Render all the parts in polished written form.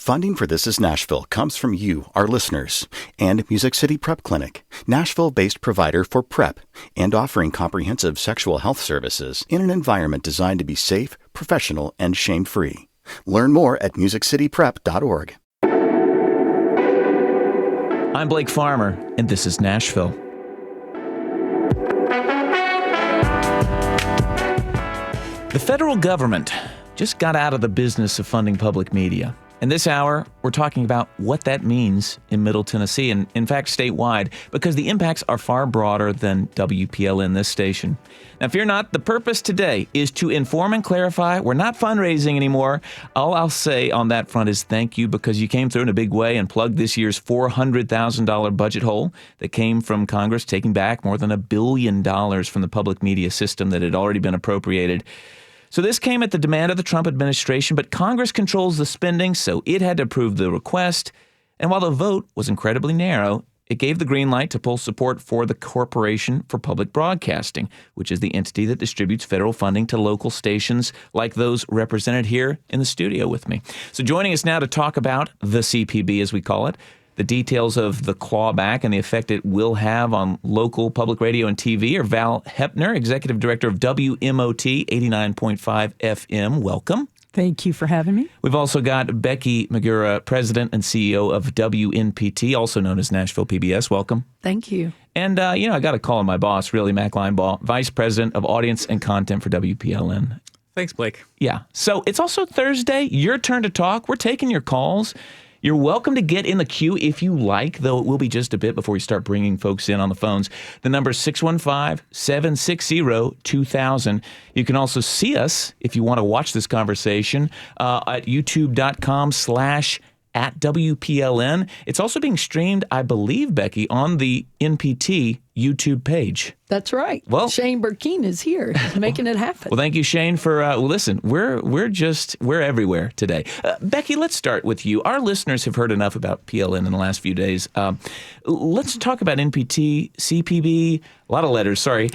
Funding for This Is Nashville comes from you, our listeners, and Music City Prep Clinic, Nashville-based provider for PrEP and offering comprehensive sexual health services in an environment designed to be safe, professional, and shame-free. Learn more at musiccityprep.org. I'm Blake Farmer, and this is Nashville. The federal government just got out of the business of funding public media. And this hour, we're talking about what that means in Middle Tennessee and, in fact, statewide, because the impacts are far broader than WPLN, this station. Now, fear not, the purpose today is to inform and clarify. We're not fundraising anymore. All I'll say on that front is thank you, because you came through in a big way and plugged this year's $400,000 budget hole that came from Congress, taking back more than $1 billion from the public media system that had already been appropriated. So this came at the demand of the Trump administration, but Congress controls the spending, so it had to approve the request. And while the vote was incredibly narrow, it gave the green light to pull support for the Corporation for Public Broadcasting, which is the entity that distributes federal funding to local stations like those represented here in the studio with me. So joining us now to talk about the CPB, as we call it, the details of the clawback and the effect it will have on local public radio and TV are Val Hepner, Executive Director of WMOT 89.5 FM. Welcome. Thank you for having me. We've also got Becky Magura, President and CEO of WNPT, also known as Nashville PBS. Welcome. Thank you. And, I got to call on my boss, really, Mac Linebaugh, Vice President of Audience and Content for WPLN. Thanks, Blake. Yeah. So it's also Thursday. Your turn to talk. We're taking your calls. You're welcome to get in the queue if you like, though it will be just a bit before we start bringing folks in on the phones. The number is 615-760-2000. You can also see us if you want to watch this conversation at youtube.com/@WPLN. It's also being streamed, I believe, Becky, on the NPT YouTube page. That's right. Well, Shane Burkeen is here. He's making it happen. Well, thank you, Shane, for listen. We're everywhere today. Becky, let's start with you. Our listeners have heard enough about PLN in the last few days. Let's talk about NPT, CPB. A lot of letters. Sorry.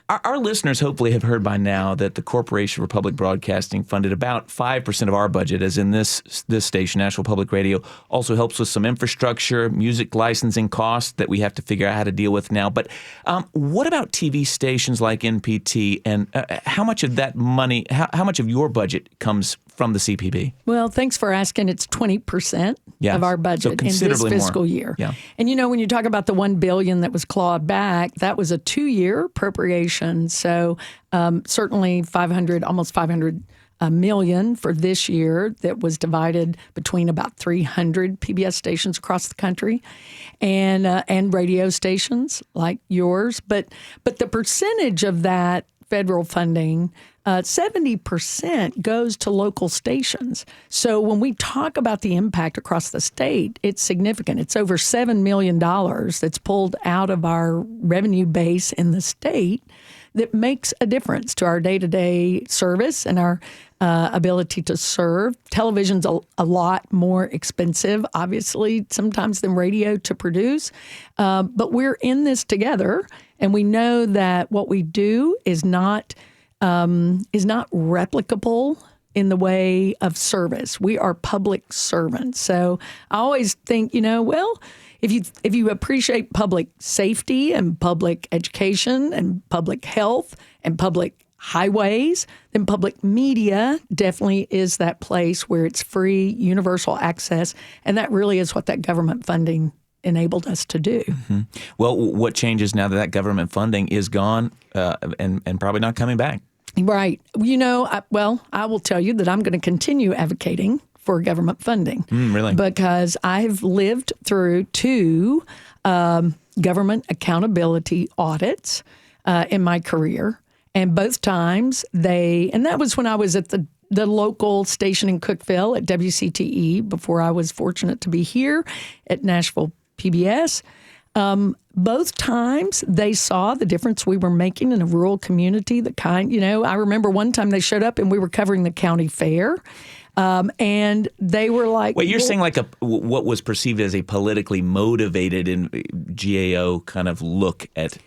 Our listeners hopefully have heard by now that the Corporation for Public Broadcasting funded about 5% of our budget, as in this station, Nashville Public Radio, also helps with some infrastructure, music licensing costs that we have to figure out how to deal with now. But what about TV stations like NPT, and how much of that money, how much of your budget comes from the CPB? Well, thanks for asking. It's 20% of our budget in this fiscal year. Yeah. And when you talk about the $1 billion that was clawed back, that was a 2-year appropriation. So certainly almost $500 million for this year that was divided between about 300 PBS stations across the country and radio stations like yours. But the percentage of that federal funding, 70% goes to local stations. So when we talk about the impact across the state, it's significant. It's over $7 million that's pulled out of our revenue base in the state that makes a difference to our day-to-day service and our ability to serve. Television's a lot more expensive, obviously, sometimes than radio to produce. But we're in this together, and we know that what we do is not replicable in the way of service. We are public servants. So I always think, if you appreciate public safety and public education and public health and public highways, then public media definitely is that place where it's free, universal access, and that really is what that government funding enabled us to do. Mm-hmm. Well, what changes now that government funding is gone and probably not coming back? Right. I will tell you that I'm going to continue advocating for government funding. Really? Because I've lived through 2 government accountability audits in my career. And both times and that was when I was at the local station in Cookeville at WCTE before I was fortunate to be here at Nashville PBS. Both times they saw the difference we were making in a rural community. I remember one time they showed up and we were covering the county fair. And they were like... Wait, you're saying like what was perceived as a politically motivated and GAO kind of look at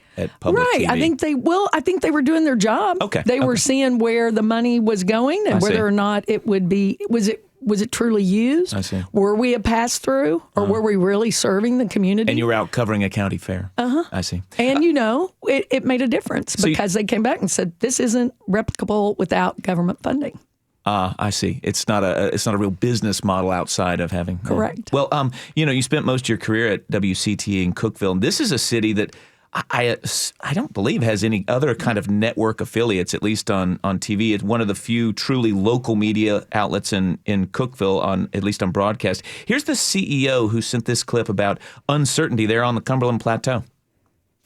public TV. I think they were doing their job. Okay. They were seeing where the money was going and whether or not it would be, was it truly used? I see. Were we a pass-through, or were we really serving the community? And you were out covering a county fair. I see. And, it made a difference because they came back and said, this isn't replicable without government funding. I see. It's not a real business model outside of having. Correct. Well, you spent most of your career at WCTE in Cookeville, and this is a city that I don't believe has any other kind of network affiliates, at least on TV. It's one of the few truly local media outlets in Cookeville, at least on broadcast. Here's the CEO who sent this clip about uncertainty there on the Cumberland Plateau.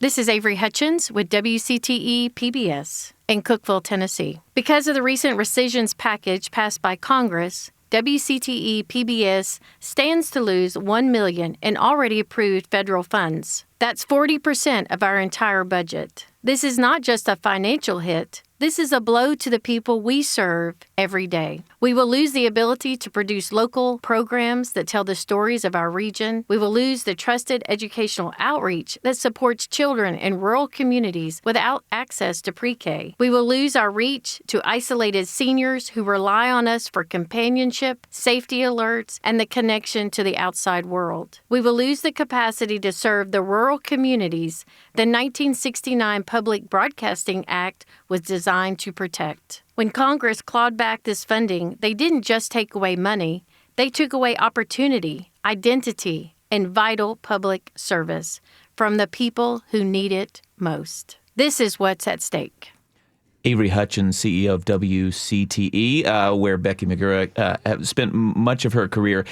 This is Avery Hutchins with WCTE PBS in Cookeville, Tennessee. Because of the recent rescissions package passed by Congress, WCTE PBS stands to lose $1 million in already approved federal funds. That's 40% of our entire budget. This is not just a financial hit. This is a blow to the people we serve every day. We will lose the ability to produce local programs that tell the stories of our region. We will lose the trusted educational outreach that supports children in rural communities without access to pre-K. We will lose our reach to isolated seniors who rely on us for companionship, safety alerts, and the connection to the outside world. We will lose the capacity to serve the rural communities the 1969 Public Broadcasting Act was designed to protect. When Congress clawed back this funding, they didn't just take away money, they took away opportunity, identity, and vital public service from the people who need it most. This is what's at stake. Avery Hutchins, CEO of WCTE, where Becky McGurra has spent much of her career.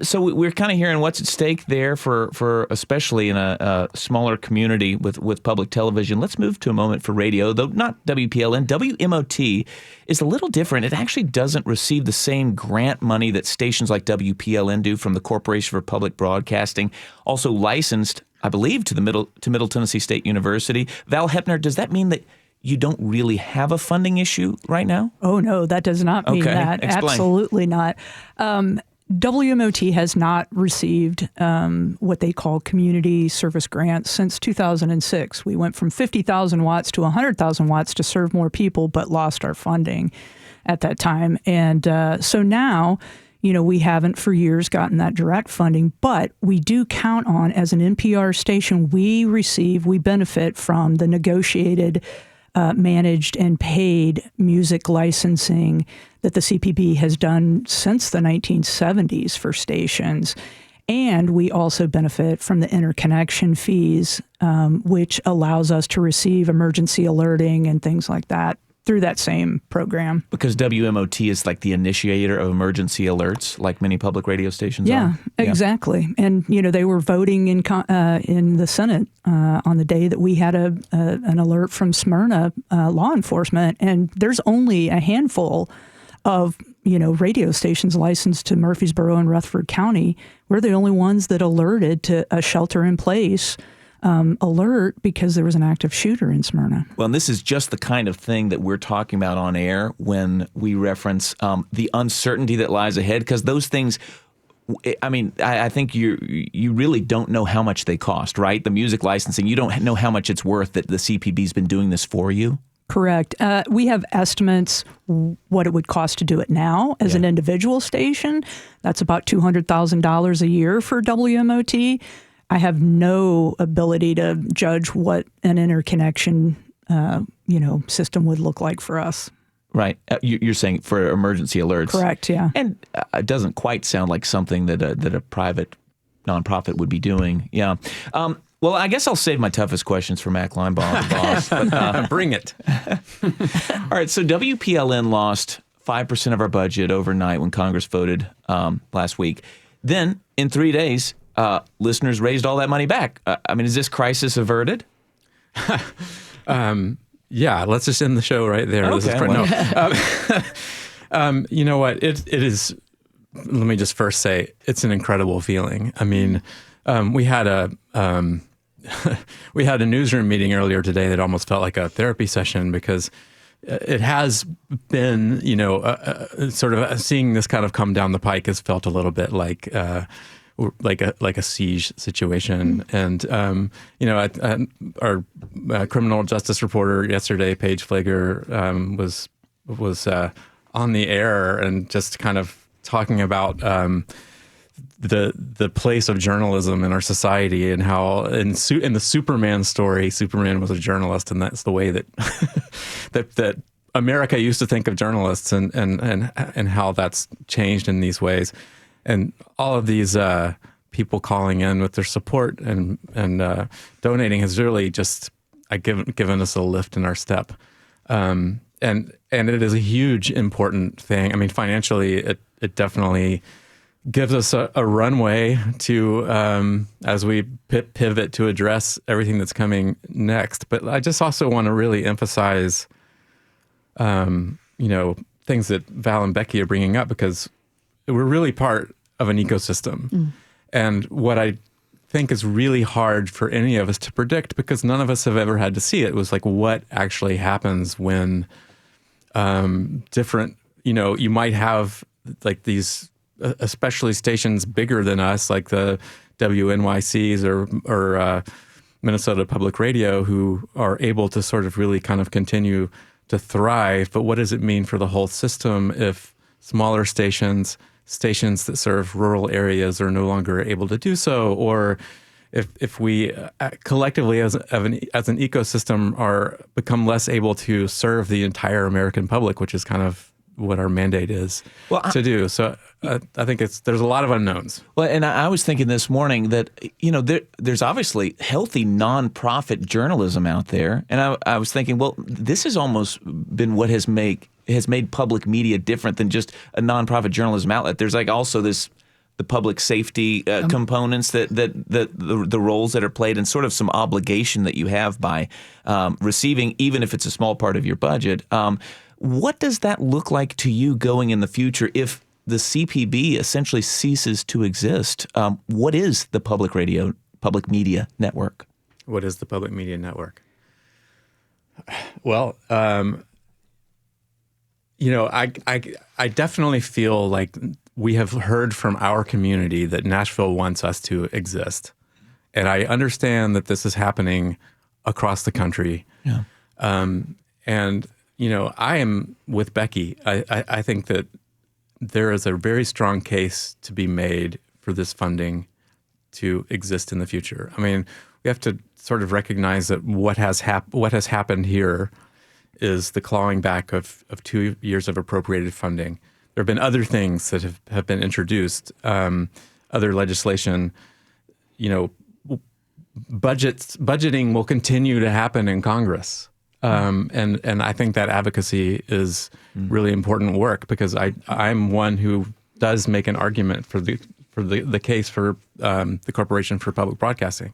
So we're kind of hearing what's at stake there for especially in a smaller community with public television. Let's move to a moment for radio, though not WPLN. WMOT is a little different. It actually doesn't receive the same grant money that stations like WPLN do from the Corporation for Public Broadcasting, also licensed, I believe, to Middle Tennessee State University. Val Hepner, does that mean that you don't really have a funding issue right now? Oh, no, that does not mean that. Explain. Absolutely not. WMOT has not received what they call community service grants since 2006. We went from 50,000 watts to 100,000 watts to serve more people, but lost our funding at that time. And so now, we haven't for years gotten that direct funding, but we do count on, as an NPR station, we benefit from the negotiated managed and paid music licensing that the CPB has done since the 1970s for stations. And we also benefit from the interconnection fees, which allows us to receive emergency alerting and things like that through that same program. Because WMOT is like the initiator of emergency alerts, like many public radio stations are. Yeah, exactly. And, they were voting in the Senate on the day that we had an alert from Smyrna law enforcement. And there's only a handful of, radio stations licensed to Murfreesboro and Rutherford County. We're the only ones that alerted to a shelter-in-place alert because there was an active shooter in Smyrna. Well, and this is just the kind of thing that we're talking about on air when we reference the uncertainty that lies ahead, because those things, I think you really don't know how much they cost, right? The music licensing, you don't know how much it's worth that the CPB's been doing this for you. Correct. We have estimates what it would cost to do it now as an individual station. That's about $200,000 a year for WMOT. I have no ability to judge what an interconnection, system would look like for us. Right. You're saying for emergency alerts. Correct, yeah. And it doesn't quite sound like something that a private nonprofit would be doing. Yeah. Well, I guess I'll save my toughest questions for Mac Linebaugh, the boss. But, bring it. All right. So WPLN lost 5% of our budget overnight when Congress voted last week. Then, in 3 days, listeners raised all that money back. Is this crisis averted? Yeah, let's just end the show right there. Okay, you know what? It is. Let me just first say it's an incredible feeling. We had a newsroom meeting earlier today that almost felt like a therapy session, because it has been, sort of seeing this kind of come down the pike has felt a little bit like a siege situation. And, our criminal justice reporter yesterday, Paige Flager, was on the air and just kind of talking about the place of journalism in our society, and how in the Superman story, Superman was a journalist, and that's the way that that America used to think of journalists, and how that's changed in these ways, and all of these people calling in with their support and donating has really just given us a lift in our step, and it is a huge important thing. I mean, financially, it definitely gives us a runway to as we pivot to address everything that's coming next. But I just also want to really emphasize, things that Val and Becky are bringing up, because we're really part of an ecosystem. And what I think is really hard for any of us to predict, because none of us have ever had to see it, was like what actually happens when different, you might have like these, especially stations bigger than us, like the WNYCs or Minnesota Public Radio, who are able to sort of really kind of continue to thrive. But what does it mean for the whole system if smaller stations that serve rural areas are no longer able to do so, or if we collectively as an ecosystem become less able to serve the entire American public, which is kind of what our mandate is to do. So I think there's a lot of unknowns. Well, and I was thinking this morning that, there's obviously healthy nonprofit journalism out there. And I was thinking, well, this has almost been what has made public media different than just a nonprofit journalism outlet. There's like also the public safety components that the roles that are played, and sort of some obligation that you have by receiving, even if it's a small part of your budget. What does that look like to you going in the future if the CPB essentially ceases to exist? What is the public media network? What is the public media network? Well, I definitely feel like we have heard from our community that Nashville wants us to exist. And I understand that this is happening across the country. Yeah. I am with Becky. I think that there is a very strong case to be made for this funding to exist in the future. I mean, we have to sort of recognize that what has happened here is the clawing back of 2 years of appropriated funding. There have been other things that have been introduced, other legislation. Budgeting will continue to happen in Congress. And I think that advocacy is really important work, because I'm one who does make an argument for the case for the Corporation for Public Broadcasting.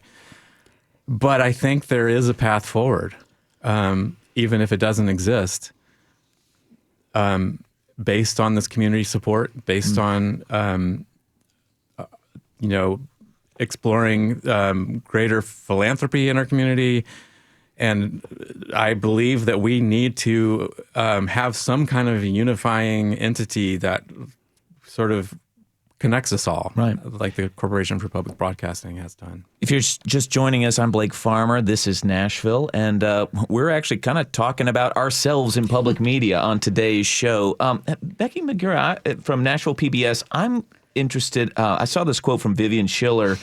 But I think there is a path forward, even if it doesn't exist, based on this community support, based on exploring greater philanthropy in our community. And I believe that we need to have some kind of unifying entity that sort of connects us all, right? Like the Corporation for Public Broadcasting has done. If you're just joining us, I'm Blake Farmer. This is Nashville, and we're actually kind of talking about ourselves in public media on today's show. Becky McGurra from Nashville PBS, I'm interested. I saw this quote from Vivian Schiller,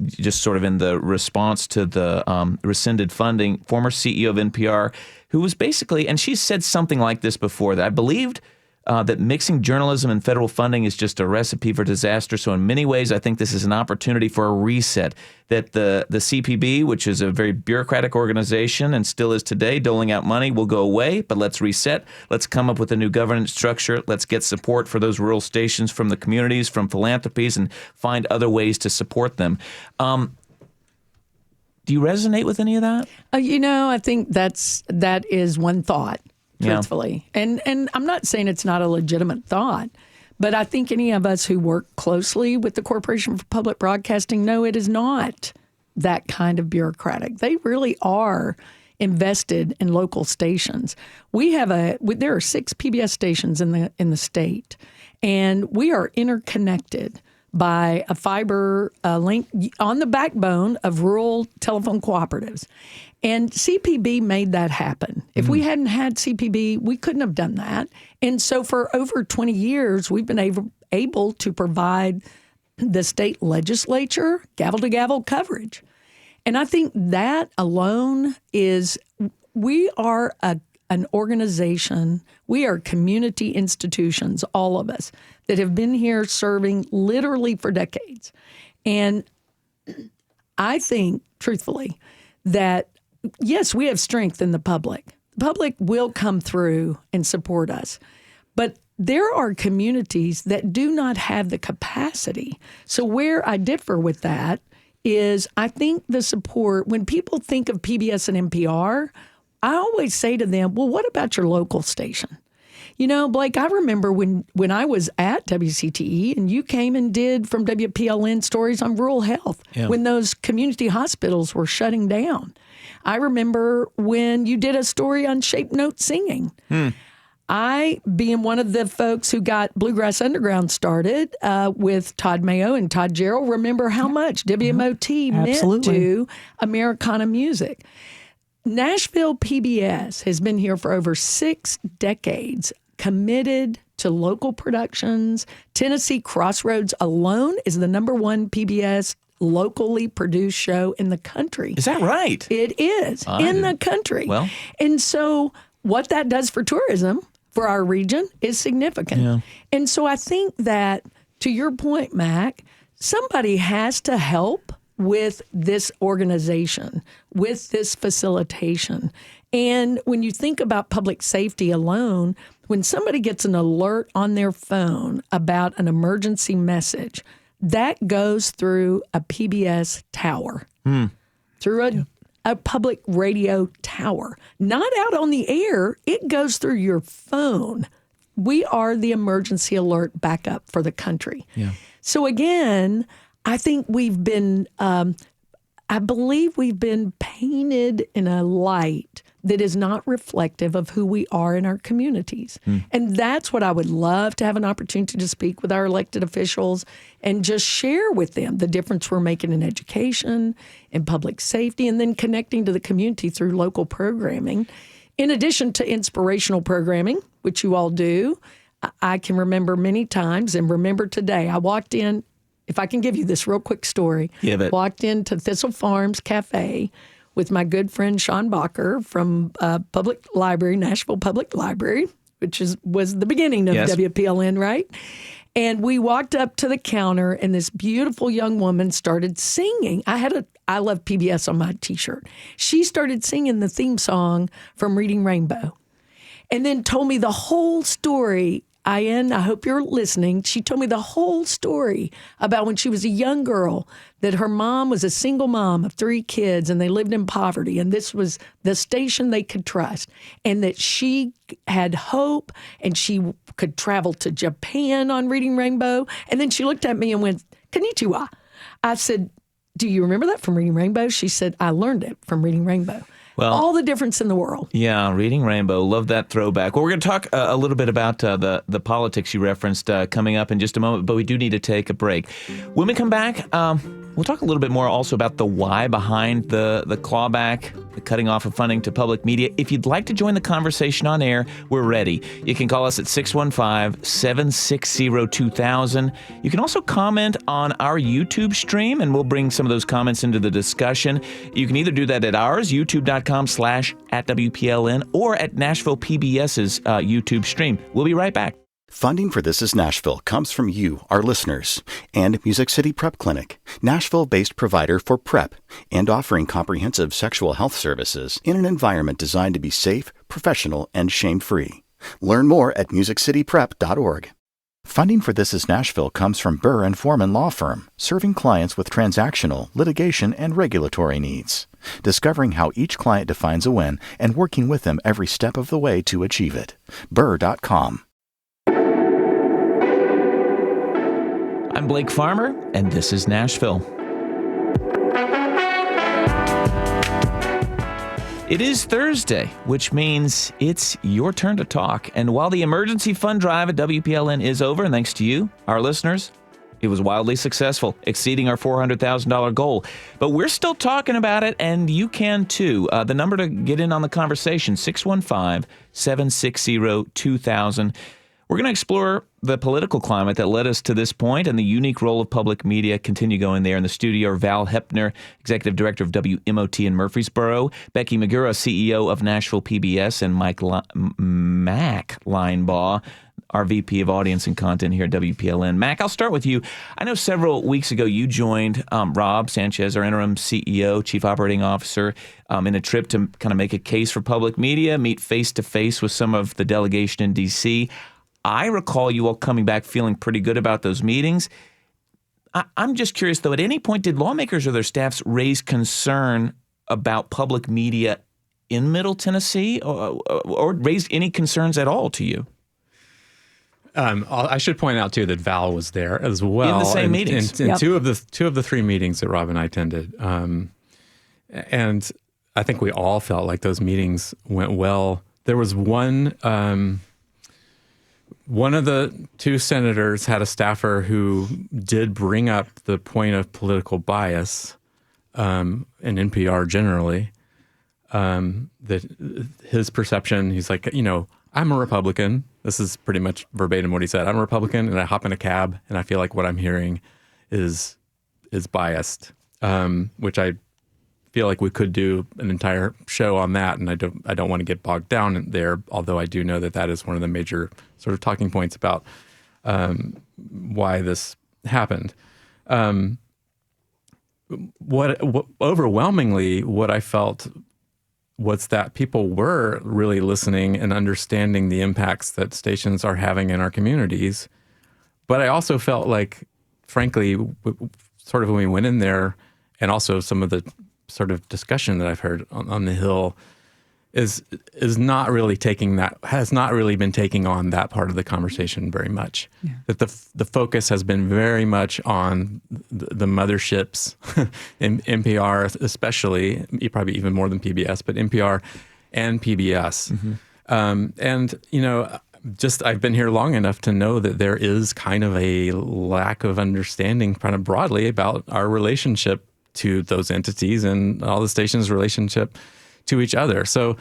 just sort of in the response to the rescinded funding, former CEO of NPR, who was basically, and she said something like this before, that I believed that mixing journalism and federal funding is just a recipe for disaster. So in many ways, I think this is an opportunity for a reset, that the CPB, which is a very bureaucratic organization and still is today, doling out money, will go away, but let's reset. Let's come up with a new governance structure. Let's get support for those rural stations from the communities, from philanthropies, and find other ways to support them. Do you resonate with any of that? I think that is one thought. Truthfully. Yeah. And I'm not saying it's not a legitimate thought, but I think any of us who work closely with the Corporation for Public Broadcasting know it is not that kind of bureaucratic. They really are invested in local stations. There are 6 PBS stations in the state, and we are interconnected by a fiber link on the backbone of rural telephone cooperatives. And CPB made that happen. If we hadn't had CPB, we couldn't have done that. And so for over 20 years, we've been able to provide the state legislature gavel-to-gavel coverage. And I think that alone is, we are an organization, we are community institutions, all of us, that have been here serving literally for decades. And I think, truthfully, that yes, we have strength in the public. The public will come through and support us. But there are communities that do not have the capacity. So where I differ with that is I think the support, when people think of PBS and NPR, I always say to them, well, what about your local station? You know, Blake, I remember when I was at WCTE and you came and did from WPLN stories on rural health when those community hospitals were shutting down. I remember when you did a story on shape note singing. I, being one of the folks who got Bluegrass Underground started with Todd Mayo and Todd Jarrell, remember how much WMOT meant to Americana music. Nashville PBS has been here for over 6 decades, committed to local productions. Tennessee Crossroads alone is the #1 PBS locally produced show in the country. Is that right? It is in the country. Well, and so what that does for tourism for our region is significant. Yeah. And so I think that, to your point, Mac, somebody has to help with this organization, with this facilitation. And when you think about public safety alone, when somebody gets an alert on their phone about an emergency message, that goes through a PBS tower, through a public radio tower, not out on the air. It goes through your phone. We are the emergency alert backup for the country. Yeah. So again, I think we've been, I believe we've been painted in a light that is not reflective of who we are in our communities. And that's what I would love to have an opportunity to speak with our elected officials and just share with them the difference we're making in education, in public safety, and then connecting to the community through local programming. In addition to inspirational programming, which you all do, I can remember many times and remember today, I walked in, if I can give you this real quick story, walked into Thistle Farms Cafe with my good friend Sean Bacher from Public Library, Nashville Public Library, which was the beginning of WPLN, right? And we walked up to the counter, and this beautiful young woman started singing. I had I Love PBS on my T-shirt. She started singing the theme song from Reading Rainbow, and then told me the whole story. Ian, I hope you're listening. She told me the whole story about when she was a young girl, that her mom was a single mom of 3 kids and they lived in poverty. And this was the station they could trust. And that she had hope and she could travel to Japan on Reading Rainbow. And then she looked at me and went, "Konnichiwa." I said, "Do you remember that from Reading Rainbow?" She said, "I learned it from Reading Rainbow." Well, all the difference in the world. Yeah, Reading Rainbow. Love that throwback. Well, we're going to talk a little bit about the politics you referenced coming up in just a moment, but we do need to take a break. When we come back, we'll talk a little bit more also about the why behind the clawback, the cutting off of funding to public media. If you'd like to join the conversation on air, we're ready. You can call us at 615-760-2000. You can also comment on our YouTube stream, and we'll bring some of those comments into the discussion. You can either do that at ours, youtube.com/@WPLN, or at Nashville PBS's YouTube stream. We'll be right back. Funding for This Is Nashville comes from you, our listeners, and Music City Prep Clinic, Nashville-based provider for PrEP and offering comprehensive sexual health services in an environment designed to be safe, professional, and shame-free. Learn more at musiccityprep.org. Funding for This Is Nashville comes from Burr & Foreman Law Firm, serving clients with transactional, litigation, and regulatory needs. Discovering how each client defines a win and working with them every step of the way to achieve it. Burr.com. I'm Blake Farmer, and this is Nashville. It is Thursday, which means it's your turn to talk. And while the emergency fund drive at WPLN is over, and thanks to you, our listeners, it was wildly successful, exceeding our $400,000 goal. But we're still talking about it, and you can too. The number to get in on the conversation, 615-760-2000. We're going to explore the political climate that led us to this point and the unique role of public media. Continue going there. In the studio are Val Hepner, Executive Director of WMOT in Murfreesboro, Becky Magura, CEO of Nashville PBS, and Mac Linebaugh, our VP of Audience and Content here at WPLN. Mac, I'll start with you. I know several weeks ago you joined Rob Sanchez, our interim CEO, Chief Operating Officer, in a trip to kind of make a case for public media, meet face-to-face with some of the delegation in D.C. I recall you all coming back feeling pretty good about those meetings. I'm just curious, though, at any point did lawmakers or their staffs raise concern about public media in Middle Tennessee or raised any concerns at all to you? I should point out, too, that Val was there as well. In the same meetings. In two of the three meetings that Rob and I attended. And I think we all felt like those meetings went well. There was one of the two senators had a staffer who did bring up the point of political bias in NPR generally, that his perception, he's like, I'm a Republican. This is pretty much verbatim what he said. I'm a Republican, and I hop in a cab, and I feel like what I'm hearing is biased, which I feel like we could do an entire show on that, and I don't want to get bogged down there, although I do know that is one of the major sort of talking points about why this happened. What overwhelmingly, what I felt was that people were really listening and understanding the impacts that stations are having in our communities. But I also felt like, frankly, sort of when we went in there, and also some of the sort of discussion that I've heard on the Hill is not really has not really been taking on that part of the conversation very much. Yeah. That the focus has been very much on the motherships, in NPR especially, probably even more than PBS, but NPR and PBS. Mm-hmm. And I've been here long enough to know that there is kind of a lack of understanding kind of broadly about our relationship to those entities and all the stations' relationship to each other. So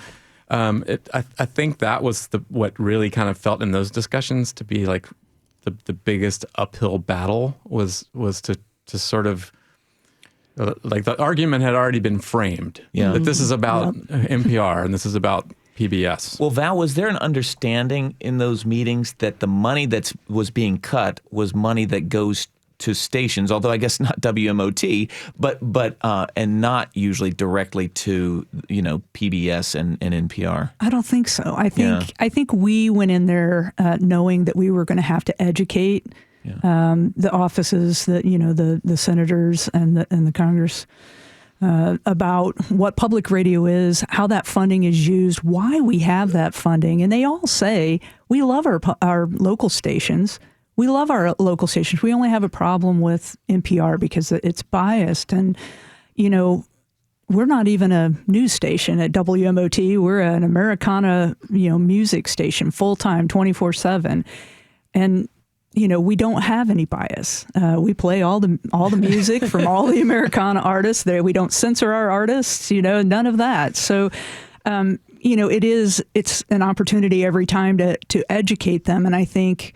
I think that was what really kind of felt in those discussions to be like the biggest uphill battle was to sort of like the argument had already been framed. Yeah. That this is about NPR and this is about PBS. Well, Val, was there an understanding in those meetings that the money that was being cut was money that goes to stations, although I guess not WMOT, but and not usually directly to PBS and NPR? I don't think so. I think we went in there knowing that we were going to have to educate the offices, that the senators and the Congress about what public radio is, how that funding is used, why we have that funding, and they all say we love our local stations. We love our local stations. We only have a problem with NPR because it's biased. And, we're not even a news station at WMOT. We're an Americana, music station, full-time, 24/7. And, we don't have any bias. We play all the music from all the Americana artists. We don't censor our artists, none of that. So, it's an opportunity every time to educate them. And I think,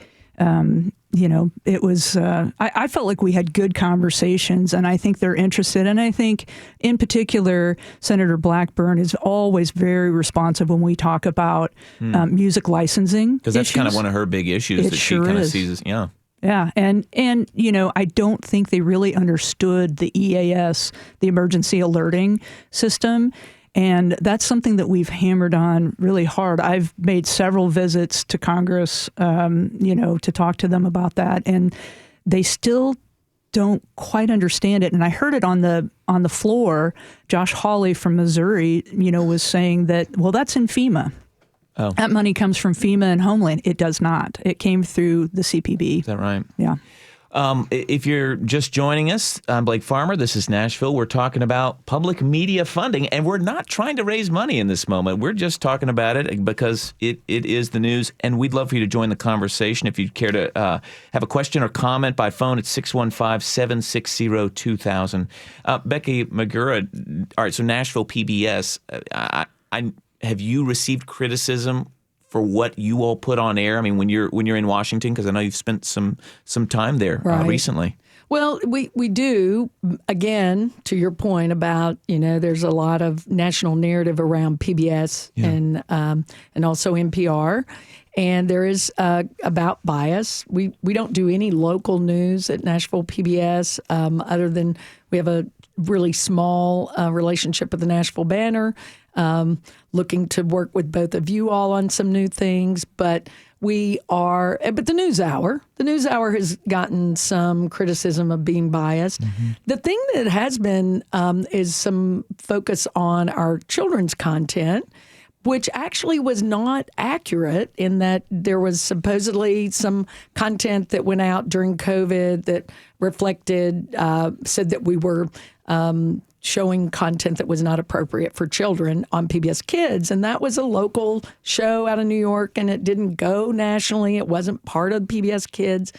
it was, I felt like we had good conversations, and I think they're interested. And I think in particular, Senator Blackburn is always very responsive when we talk about music licensing. Because that's kind of one of her big issues that she kind of sees. Yeah. Yeah. And I don't think they really understood the EAS, the emergency alerting system. And that's something that we've hammered on really hard. I've made several visits to Congress, to talk to them about that, and they still don't quite understand it. And I heard it on the floor. Josh Hawley from Missouri, was saying that, well, that's in FEMA. Oh. That money comes from FEMA and Homeland. It does not. It came through the CPB. Is that right? Yeah. If you're just joining us, I'm Blake Farmer. This is Nashville. We're talking about public media funding, and we're not trying to raise money in this moment. We're just talking about it because it is the news, and we'd love for you to join the conversation. If you'd care to have a question or comment by phone, it's 615-760-2000. Becky Magura, all right, so Nashville PBS, have you received criticism for what you all put on air? I mean, when you're in Washington, because I know you've spent some time there recently. Well, we do, again, to your point about, there's a lot of national narrative around PBS and also NPR. And there is about bias. We don't do any local news at Nashville PBS other than we have a really small relationship with the Nashville Banner, looking to work with both of you all on some new things. But but the NewsHour has gotten some criticism of being biased. Mm-hmm. The thing that has been is some focus on our children's content, which actually was not accurate in that there was supposedly some content that went out during COVID that said that we were showing content that was not appropriate for children on PBS Kids. And that was a local show out of New York, and it didn't go nationally. It wasn't part of PBS Kids.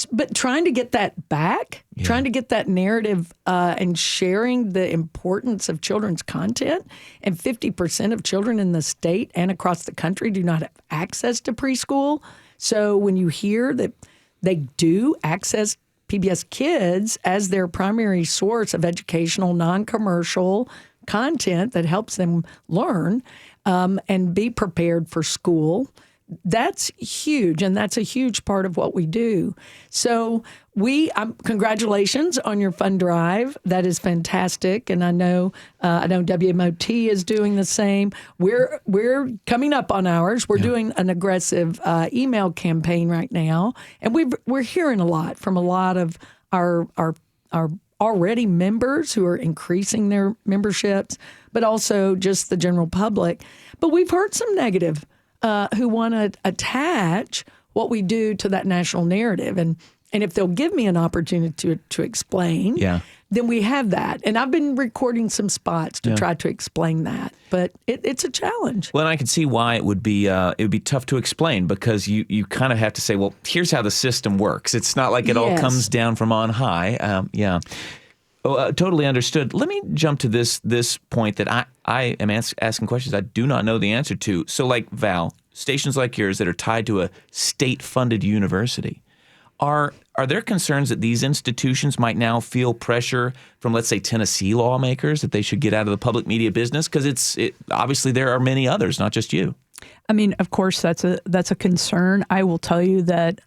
But trying to get that back, trying to get that narrative and sharing the importance of children's content, and 50% of children in the state and across the country do not have access to preschool. So when you hear that they do access PBS Kids as their primary source of educational, non-commercial content that helps them learn and be prepared for school, that's huge, and that's a huge part of what we do. So congratulations on your fund drive. That is fantastic, and I know WMOT is doing the same. We're coming up on ours. We're doing an aggressive email campaign right now, and we're hearing a lot from a lot of our already members who are increasing their memberships, but also just the general public. But we've heard some negative. Who want to attach what we do to that national narrative. And if they'll give me an opportunity to explain, then we have that. And I've been recording some spots to try to explain that. But it's a challenge. Well, and I can see why it would be tough to explain, because you kind of have to say, well, here's how the system works. It's not like it all comes down from on high. Totally understood. Let me jump to this point that I am asking questions I do not know the answer to. So like Val, stations like yours that are tied to a state-funded university, are there concerns that these institutions might now feel pressure from, let's say, Tennessee lawmakers that they should get out of the public media business? Because obviously there are many others, not just you. I mean, of course, that's a concern. I will tell you that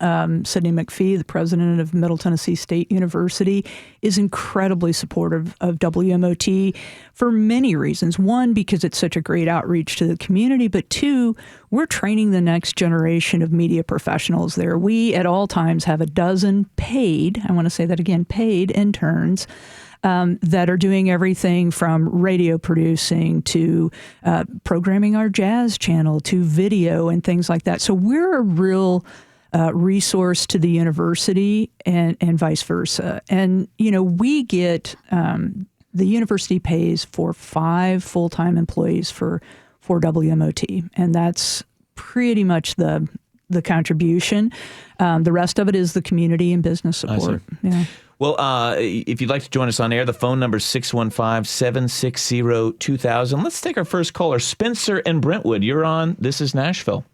Sidney McPhee, the president of Middle Tennessee State University, is incredibly supportive of WMOT for many reasons. One, because it's such a great outreach to the community, but two, we're training the next generation of media professionals there. We, at all times, have a dozen paid, I want to say that again, paid interns that are doing everything from radio producing to programming our jazz channel to video and things like that. So we're a real resource to the university and vice versa. And, we get, the university pays for 5 full-time employees for WMOT, and that's pretty much the contribution. The rest of it is the community and business support. Yeah. Well, if you'd like to join us on air, the phone number is 615-760-2000. Let's take our first caller, Spencer in Brentwood. You're on. This is Nashville.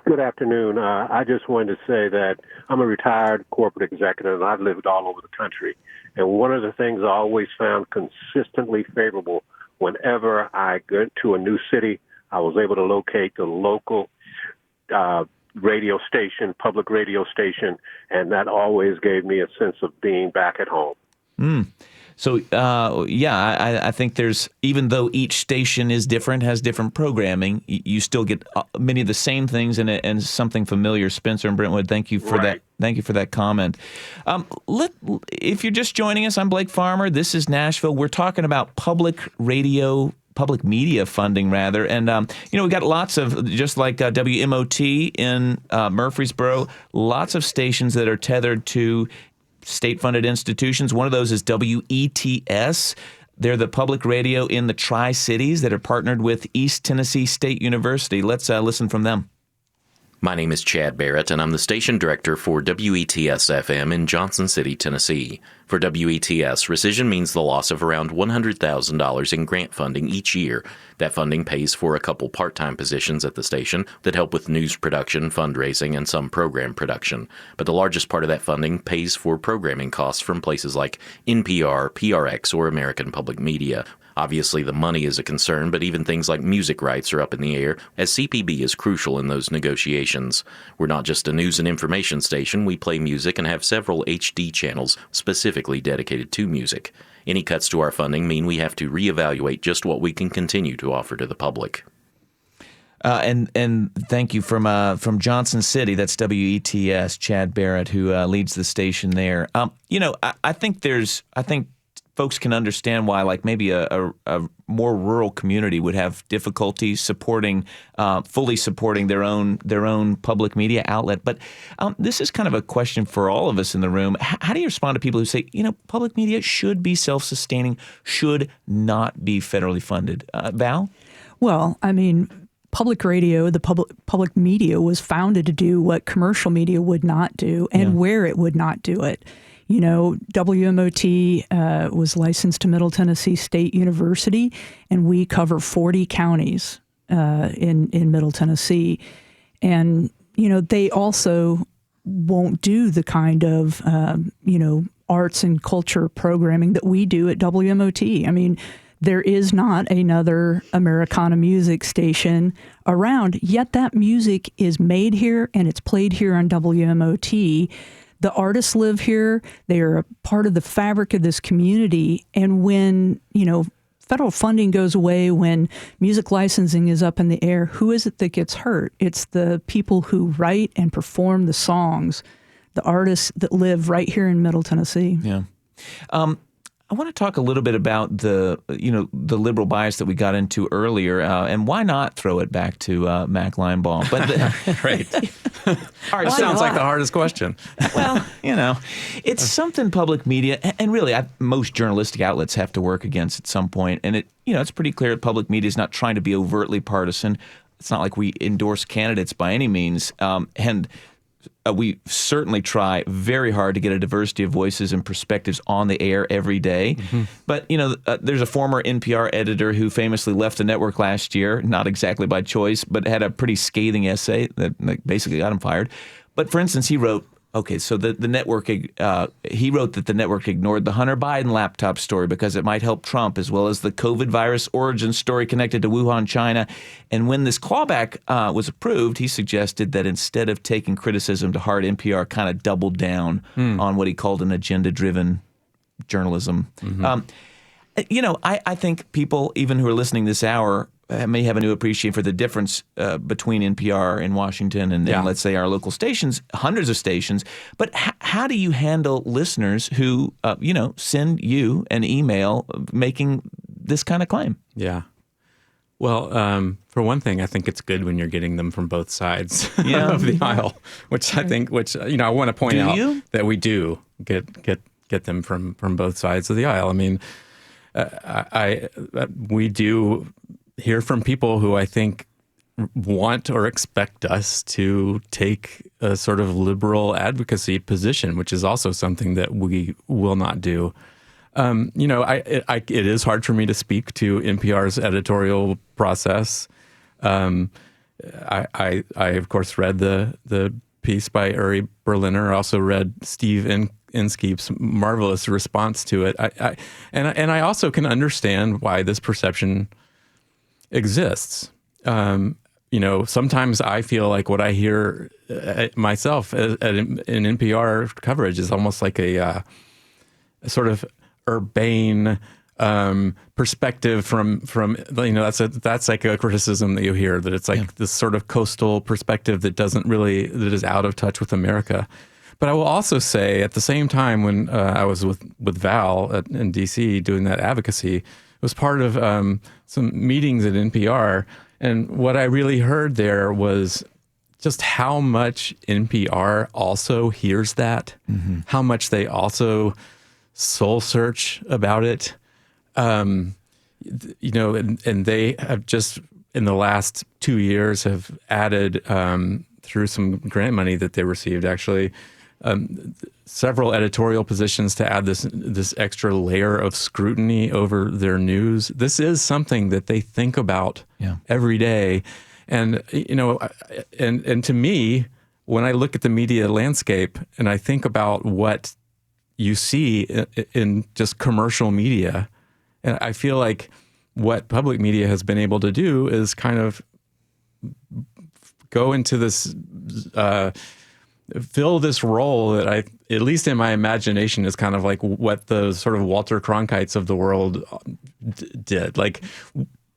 Good afternoon. I just wanted to say that I'm a retired corporate executive, and I've lived all over the country. And one of the things I always found consistently favorable whenever I get to a new city, I was able to locate the local radio station, public radio station, and that always gave me a sense of being back at home. So, I think even though each station is different, has different programming, you still get many of the same things and something familiar. Spencer and Brentwood, thank you for that. Thank you for that comment. If you're just joining us, I'm Blake Farmer. This is Nashville. We're talking about public media funding, rather. And, we got lots of, just like WMOT in Murfreesboro, lots of stations that are tethered to state-funded institutions. One of those is WETS. They're the public radio in the Tri-Cities that are partnered with East Tennessee State University. Let's listen from them. My name is Chad Barrett, and I'm the station director for WETS-FM in Johnson City, Tennessee. For WETS, rescission means the loss of around $100,000 in grant funding each year. That funding pays for a couple part-time positions at the station that help with news production, fundraising, and some program production. But the largest part of that funding pays for programming costs from places like NPR, PRX, or American Public Media. Obviously, the money is a concern, but even things like music rights are up in the air, as CPB is crucial in those negotiations. We're not just a news and information station. We play music and have several HD channels specifically dedicated to music. Any cuts to our funding mean we have to reevaluate just what we can continue to offer to the public. And thank you from Johnson City. That's WETS, Chad Barrett, who leads the station there. I think folks can understand why, like maybe a more rural community would have difficulty fully supporting their own public media outlet. But this is kind of a question for all of us in the room. How do you respond to people who say, public media should be self-sustaining, should not be federally funded? Val? Well, I mean, public radio, the public media was founded to do what commercial media would not do and where it would not do it. WMOT was licensed to Middle Tennessee State University, and we cover 40 counties in Middle Tennessee. And, they also won't do the kind of, arts and culture programming that we do at WMOT. I mean, there is not another Americana music station around, yet that music is made here and it's played here on WMOT. The artists live here. They are a part of the fabric of this community. And when, federal funding goes away, when music licensing is up in the air, who is it that gets hurt? It's the people who write and perform the songs, the artists that live right here in Middle Tennessee. Yeah. I want to talk a little bit about the liberal bias that we got into earlier, and why not throw it back to Mac Linebaugh? But right. All right, sounds like the hardest question. Well, it's something public media, and really most journalistic outlets have to work against at some point. And it's pretty clear that public media is not trying to be overtly partisan. It's not like we endorse candidates by any means, and we certainly try very hard to get a diversity of voices and perspectives on the air every day. Mm-hmm. But, there's a former NPR editor who famously left the network last year, not exactly by choice, but had a pretty scathing essay that basically got him fired. But for instance, he wrote, so the network, he wrote that the network ignored the Hunter Biden laptop story because it might help Trump, as well as the COVID virus origin story connected to Wuhan, China. And when this clawback was approved, he suggested that instead of taking criticism to heart, NPR kind of doubled down on what he called an agenda-driven journalism. Mm-hmm. I think people, even who are listening this hour, may have a new appreciation for the difference between NPR in Washington and let's say our local stations, hundreds of stations. But how do you handle listeners who, send you an email making this kind of claim? Yeah. Well, for one thing, I think it's good when you're getting them from both sides of the aisle, which I want to point out that we do get them from both sides of the aisle. I mean, we do hear from people who I think want or expect us to take a sort of liberal advocacy position, which is also something that we will not do. It is hard for me to speak to NPR's editorial process. I of course read the piece by Uri Berliner. I also read Steve Inskeep's marvelous response to it. I also can understand why this perception exists. Sometimes I feel like what I hear myself in NPR coverage is almost like a sort of urbane perspective from that's like a criticism that you hear, that it's like this sort of coastal perspective that is out of touch with America. But I will also say at the same time, when I was with Val in DC doing that advocacy, it was part of some meetings at NPR. And what I really heard there was just how much NPR also hears that, how much they also soul search about it. And they have just in the last 2 years have added through some grant money that they received, actually, several editorial positions to add this extra layer of scrutiny over their news. This is something that they think about every day. And, and to me, when I look at the media landscape and I think about what you see in just commercial media, and I feel like what public media has been able to do is kind of go into this, fill this role that at least in my imagination, is kind of like what the sort of Walter Cronkites of the world did. Like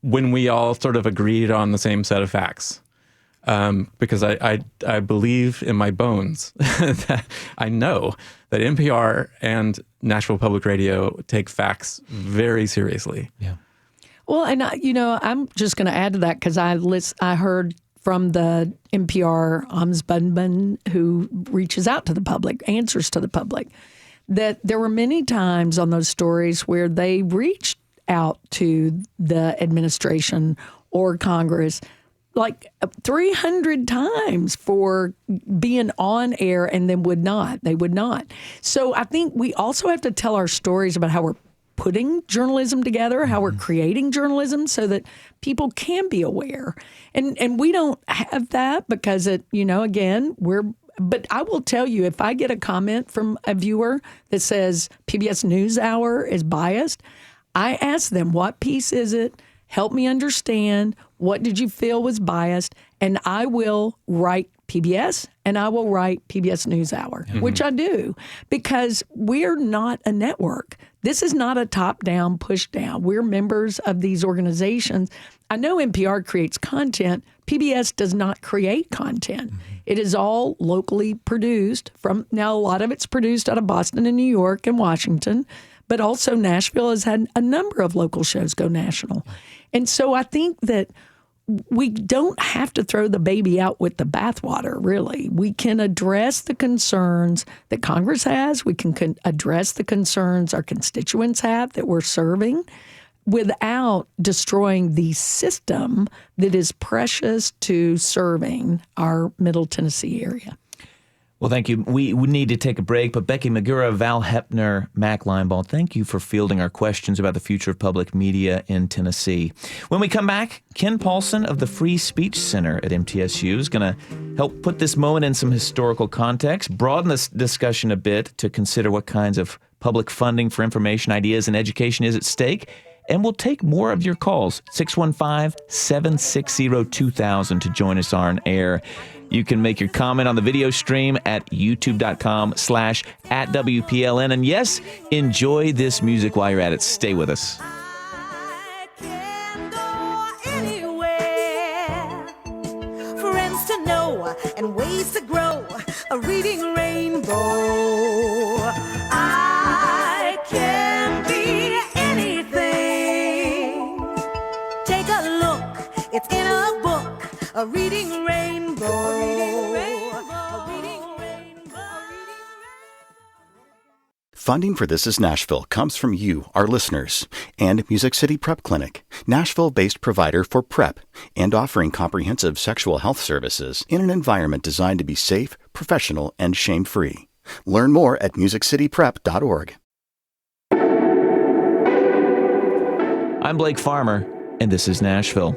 when we all sort of agreed on the same set of facts. Because I believe in my bones that I know that NPR and Nashville Public Radio take facts very seriously. Yeah. Well, and I'm just going to add to that because I heard from the NPR ombudsman who reaches out to the public, answers to the public, that there were many times on those stories where they reached out to the administration or Congress like 300 times for being on air and then they would not. So I think we also have to tell our stories about how we're putting journalism together, how we're creating journalism so that people can be aware. And we don't have that because but I will tell you, if I get a comment from a viewer that says PBS NewsHour is biased, I ask them, what piece is it? Help me understand. What did you feel was biased? And I will write PBS and I will write PBS NewsHour, which I do, because we're not a network. This is not a top-down, push-down. We're members of these organizations. I know NPR creates content. PBS does not create content. It is all locally produced. Now, a lot of it's produced out of Boston and New York and Washington, but also Nashville has had a number of local shows go national. And so I think that we don't have to throw the baby out with the bathwater, really. We can address the concerns that Congress has. We can address the concerns our constituents have that we're serving without destroying the system that is precious to serving our Middle Tennessee area. Well, thank you. We need to take a break, but Becky Magura, Val Hepner, Mac Linebaugh, thank you for fielding our questions about the future of public media in Tennessee. When we come back, Ken Paulson of the Free Speech Center at MTSU is going to help put this moment in some historical context, broaden this discussion a bit to consider what kinds of public funding for information, ideas, and education is at stake. And we'll take more of your calls, 615-760-2000 to join us on air. You can make your comment on the video stream at youtube.com/@WPLN. And yes, enjoy this music while you're at it. Stay with us. I can go anywhere. Friends to know and ways to grow. A reading rainbow. I can be anything. Take a look. It's in a book. A reading rainbow. Funding for This Is Nashville comes from you, our listeners, and Music City Prep Clinic, Nashville-based provider for PrEP and offering comprehensive sexual health services in an environment designed to be safe, professional, and shame-free. Learn more at musiccityprep.org. I'm Blake Farmer, and this is Nashville.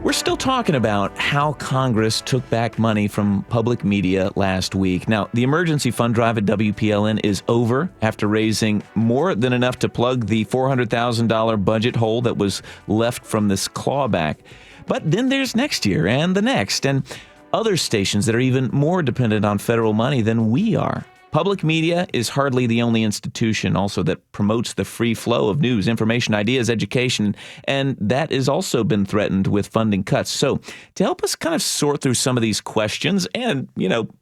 We're still talking about how Congress took back money from public media last week. Now, the emergency fund drive at WPLN is over after raising more than enough to plug the $400,000 budget hole that was left from this clawback. But then there's next year and the next, and other stations that are even more dependent on federal money than we are. Public media is hardly the only institution also that promotes the free flow of news, information, ideas, education, and that has also been threatened with funding cuts. So to help us kind of sort through some of these questions and,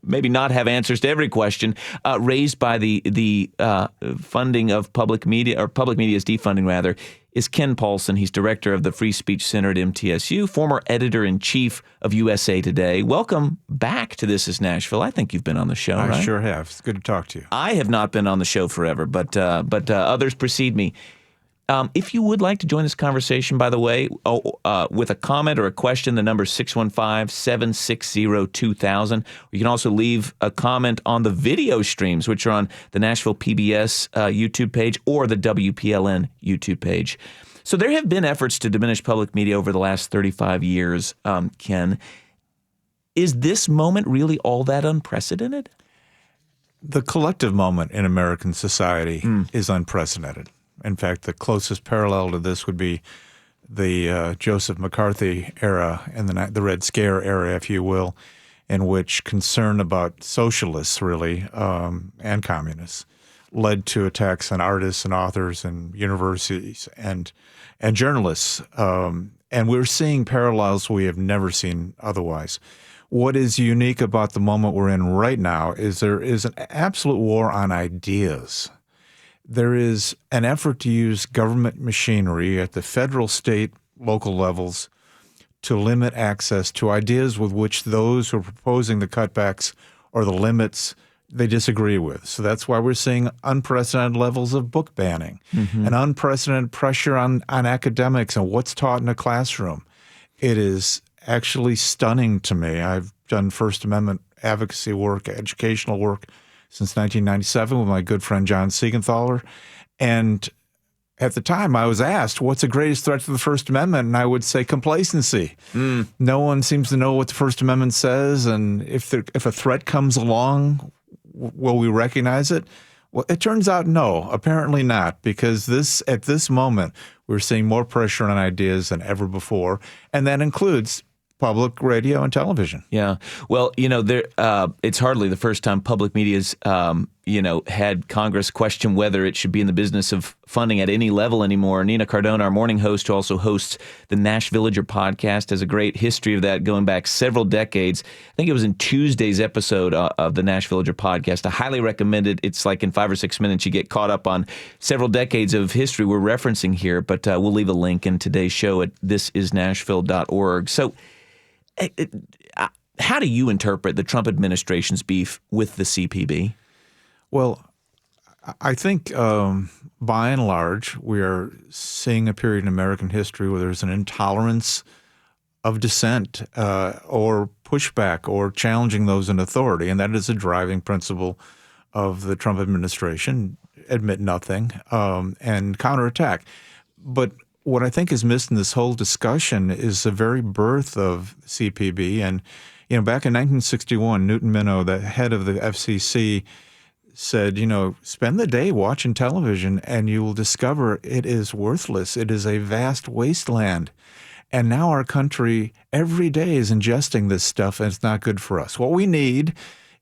maybe not have answers to every question raised by the funding of public media, or public media's defunding rather, is Ken Paulson. He's director of the Free Speech Center at MTSU, former editor-in-chief of USA Today. Welcome back to This Is Nashville. I think you've been on the show, right? I sure have. It's good to talk to you. I have not been on the show forever, but others precede me. If you would like to join this conversation, by the way, with a comment or a question, the number is 615-760-2000. You can also leave a comment on the video streams, which are on the Nashville PBS YouTube page or the WPLN YouTube page. So there have been efforts to diminish public media over the last 35 years, Ken. Is this moment really all that unprecedented? The collective moment in American society is unprecedented. In fact, the closest parallel to this would be the Joseph McCarthy era and the Red Scare era, if you will, in which concern about socialists, really, and communists, led to attacks on artists and authors and universities and journalists. And we're seeing parallels we have never seen otherwise. What is unique about the moment we're in right now is there is an absolute war on ideas. There is an effort to use government machinery at the federal, state, local levels to limit access to ideas with which those who are proposing the cutbacks or the limits they disagree with. So that's why we're seeing unprecedented levels of book banning and unprecedented pressure on academics and what's taught in a classroom. It is actually stunning to me. I've done First Amendment advocacy work, educational work, since 1997 with my good friend John Siegenthaler. And at the time I was asked, what's the greatest threat to the First Amendment? And I would say complacency. No one seems to know what the First Amendment says. And if a threat comes along, will we recognize it? Well, it turns out no, apparently not, because at this moment, we're seeing more pressure on ideas than ever before. And that includes public radio and television. Yeah. Well, it's hardly the first time public media's, had Congress question whether it should be in the business of funding at any level anymore. Nina Cardona, our morning host, who also hosts the Nash Villager podcast, has a great history of that going back several decades. I think it was in Tuesday's episode of the Nash Villager podcast. I highly recommend it. It's like in 5 or 6 minutes, you get caught up on several decades of history we're referencing here, but we'll leave a link in today's show at thisisnashville.org. So, how do you interpret the Trump administration's beef with the CPB? Well, I think by and large, we are seeing a period in American history where there's an intolerance of dissent or pushback or challenging those in authority. And that is a driving principle of the Trump administration, admit nothing and counterattack. But what I think is missed in this whole discussion is the very birth of CPB. And, back in 1961, Newton Minow, the head of the FCC, said, spend the day watching television and you will discover it is worthless. It is a vast wasteland. And now our country every day is ingesting this stuff and it's not good for us. What we need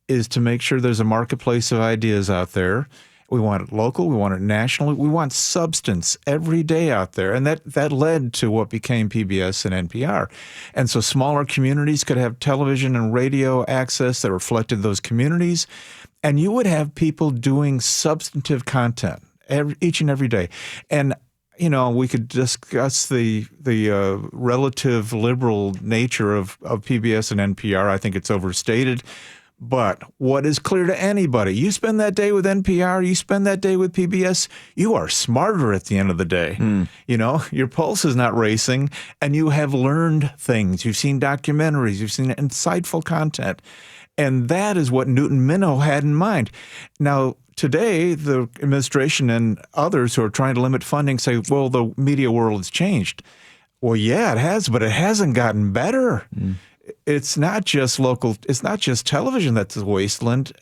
is to make sure there's a marketplace of ideas out there. We want it local. We want it national. We want substance every day out there. And that led to what became PBS and NPR. And so smaller communities could have television and radio access that reflected those communities. And you would have people doing substantive content each and every day. And, we could discuss the relative liberal nature of PBS and NPR. I think it's overstated. But what is clear to anybody, you spend that day with NPR, you spend that day with PBS, you are smarter at the end of the day. Your pulse is not racing and you have learned things. You've seen documentaries, you've seen insightful content. And that is what Newton Minow had in mind. Now, today, the administration and others who are trying to limit funding say, well, the media world has changed. Well, yeah, it has, but it hasn't gotten better. It's not just local. It's not just television that's a wasteland.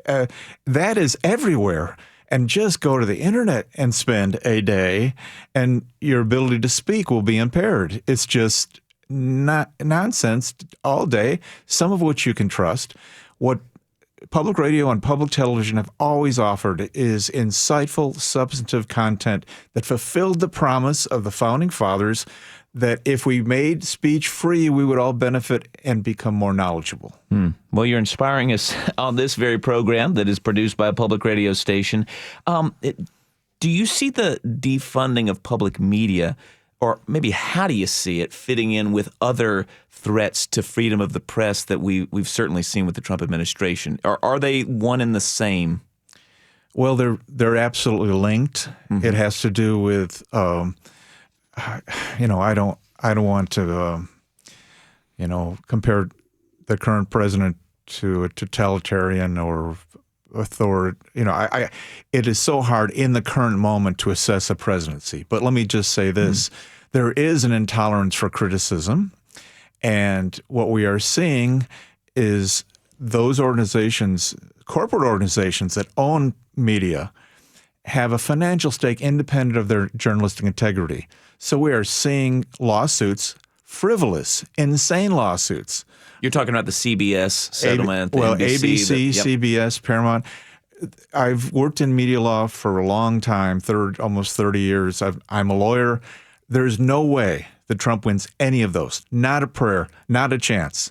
That is everywhere. And just go to the internet and spend a day, and your ability to speak will be impaired. It's just not nonsense all day, some of which you can trust. What public radio and public television have always offered is insightful, substantive content that fulfilled the promise of the Founding Fathers that if we made speech free, we would all benefit and become more knowledgeable. Well, you're inspiring us on this very program that is produced by a public radio station. Do you see the defunding of public media, or maybe how do you see it fitting in with other threats to freedom of the press that we've certainly seen with the Trump administration? Are they one and the same? Well, they're absolutely linked. Mm-hmm. It has to do with, I don't want to, compare the current president to a totalitarian or authority. It is so hard in the current moment to assess a presidency. But let me just say this: there is an intolerance for criticism, and what we are seeing is those organizations, corporate organizations that own media, have a financial stake independent of their journalistic integrity. So we are seeing lawsuits, frivolous, insane lawsuits. You're talking about the CBS settlement, ABC, CBS, Paramount. I've worked in media law for a long time, almost 30 years. I'm a lawyer. There's no way that Trump wins any of those. Not a prayer, not a chance.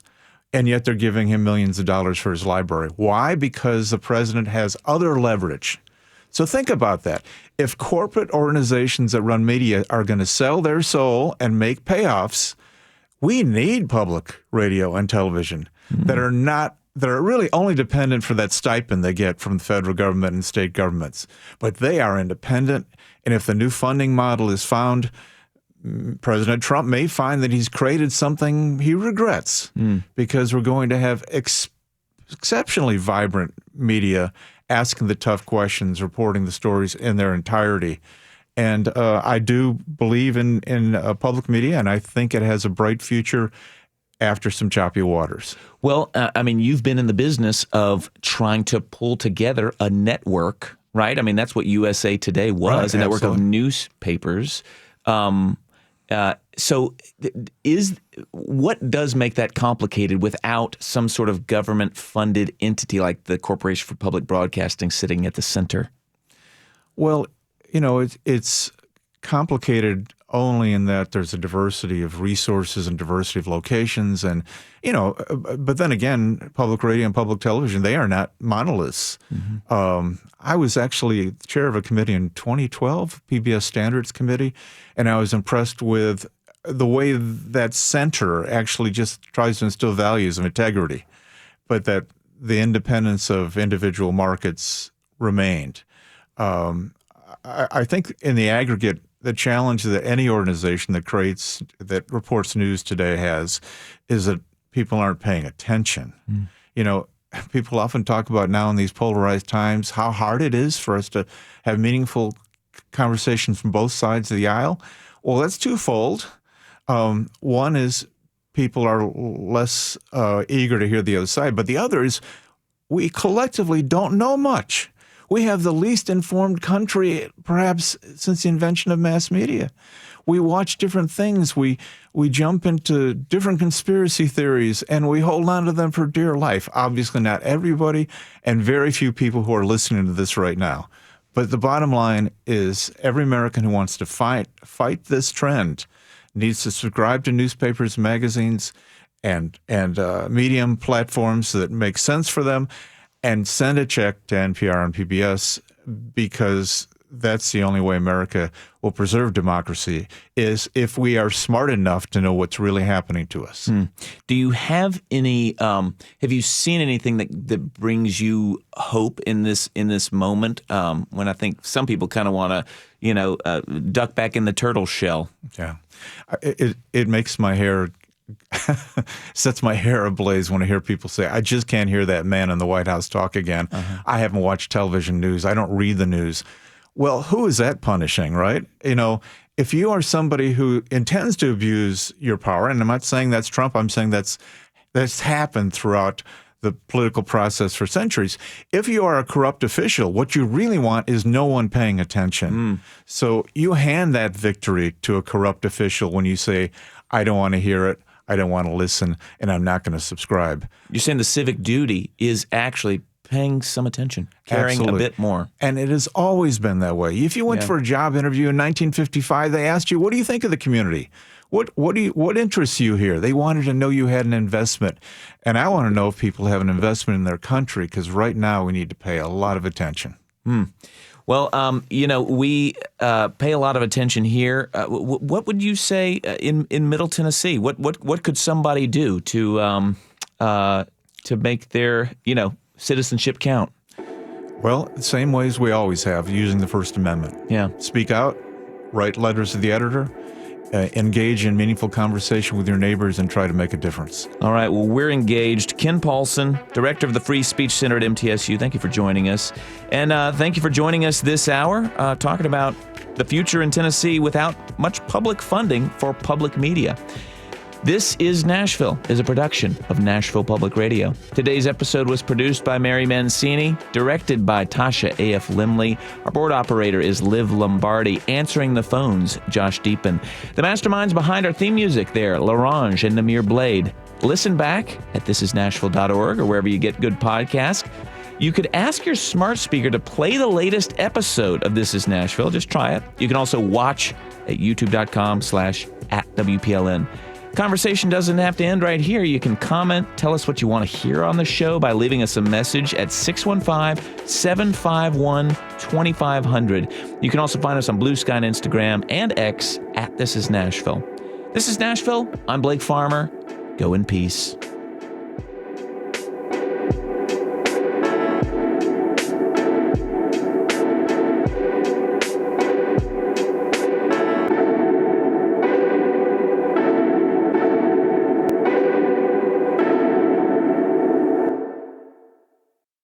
And yet they're giving him millions of dollars for his library. Why? Because the president has other leverage. So think about that. If corporate organizations that run media are going to sell their soul and make payoffs, we need public radio and television that are really only dependent for that stipend they get from the federal government and state governments. But they are independent. And if the new funding model is found, President Trump may find that he's created something he regrets because we're going to have exceptionally vibrant media asking the tough questions, reporting the stories in their entirety. And I do believe in public media, and I think it has a bright future after some choppy waters. Well, you've been in the business of trying to pull together a network, right? I mean, that's what USA Today was, right, a network of newspapers. What does make that complicated without some sort of government-funded entity like the Corporation for Public Broadcasting sitting at the center? Well, it's complicated only in that there's a diversity of resources and diversity of locations. And, but then again, public radio and public television, they are not monoliths. Mm-hmm. I was actually chair of a committee in 2012, PBS Standards Committee, and I was impressed with the way that center actually just tries to instill values of integrity, but that the independence of individual markets remained. I think in the aggregate, the challenge that any organization that reports news today has is that people aren't paying attention. People often talk about now in these polarized times how hard it is for us to have meaningful conversations from both sides of the aisle. Well, that's twofold. One is people are less eager to hear the other side, but the other is we collectively don't know much. We have the least informed country, perhaps, since the invention of mass media. We watch different things. We jump into different conspiracy theories, and we hold on to them for dear life. Obviously, not everybody, and very few people who are listening to this right now. But the bottom line is every American who wants to fight this trend needs to subscribe to newspapers, magazines, and medium platforms that make sense for them, and send a check to NPR and PBS, because that's the only way America will preserve democracy, is if we are smart enough to know what's really happening to us. Do you have any? Have you seen anything that brings you hope in this moment? When I think some people kind of want to, duck back in the turtle shell. Yeah, it makes my hair. Sets my hair ablaze when I hear people say, I just can't hear that man in the White House talk again. Uh-huh. I haven't watched television news. I don't read the news. Well, who is that punishing, right? If you are somebody who intends to abuse your power, and I'm not saying that's Trump, I'm saying that's happened throughout the political process for centuries. If you are a corrupt official, what you really want is no one paying attention. So you hand that victory to a corrupt official when you say, I don't want to hear it, I don't want to listen, and I'm not going to subscribe. You're saying the civic duty is actually paying some attention, caring Absolutely. A bit more. And it has always been that way. If you went for a job interview in 1955, they asked you, what do you think of the community? What interests you here? They wanted to know you had an investment. And I want to know if people have an investment in their country, because right now we need to pay a lot of attention. Well, we pay a lot of attention here. What would you say in Middle Tennessee? What could somebody do to make their citizenship count? Well, same ways we always have, using the First Amendment. Yeah. Speak out, write letters to the editor, engage in meaningful conversation with your neighbors, and try to make a difference. All right. Well, we're engaged. Ken Paulson, director of the Free Speech Center at MTSU. Thank you for joining us. And thank you for joining us this hour, talking about the future in Tennessee without much public funding for public media. This is Nashville is a production of Nashville Public Radio. Today's episode was produced by Mary Mancini, directed by Tasha A.F. Limley. Our board operator is Liv Lombardi. Answering the phones, Josh Deepen. The masterminds behind our theme music there, Larange and Namir Blade. Listen back at thisisnashville.org or wherever you get good podcasts. You could ask your smart speaker to play the latest episode of This Is Nashville. Just try it. You can also watch at youtube.com/@WPLN. Conversation doesn't have to end right here. You can comment, tell us what you want to hear on the show by leaving us a message at 615-751-2500. You can also find us on Blue Sky and Instagram and X at This Is Nashville. This is Nashville. I'm Blake Farmer. Go in peace.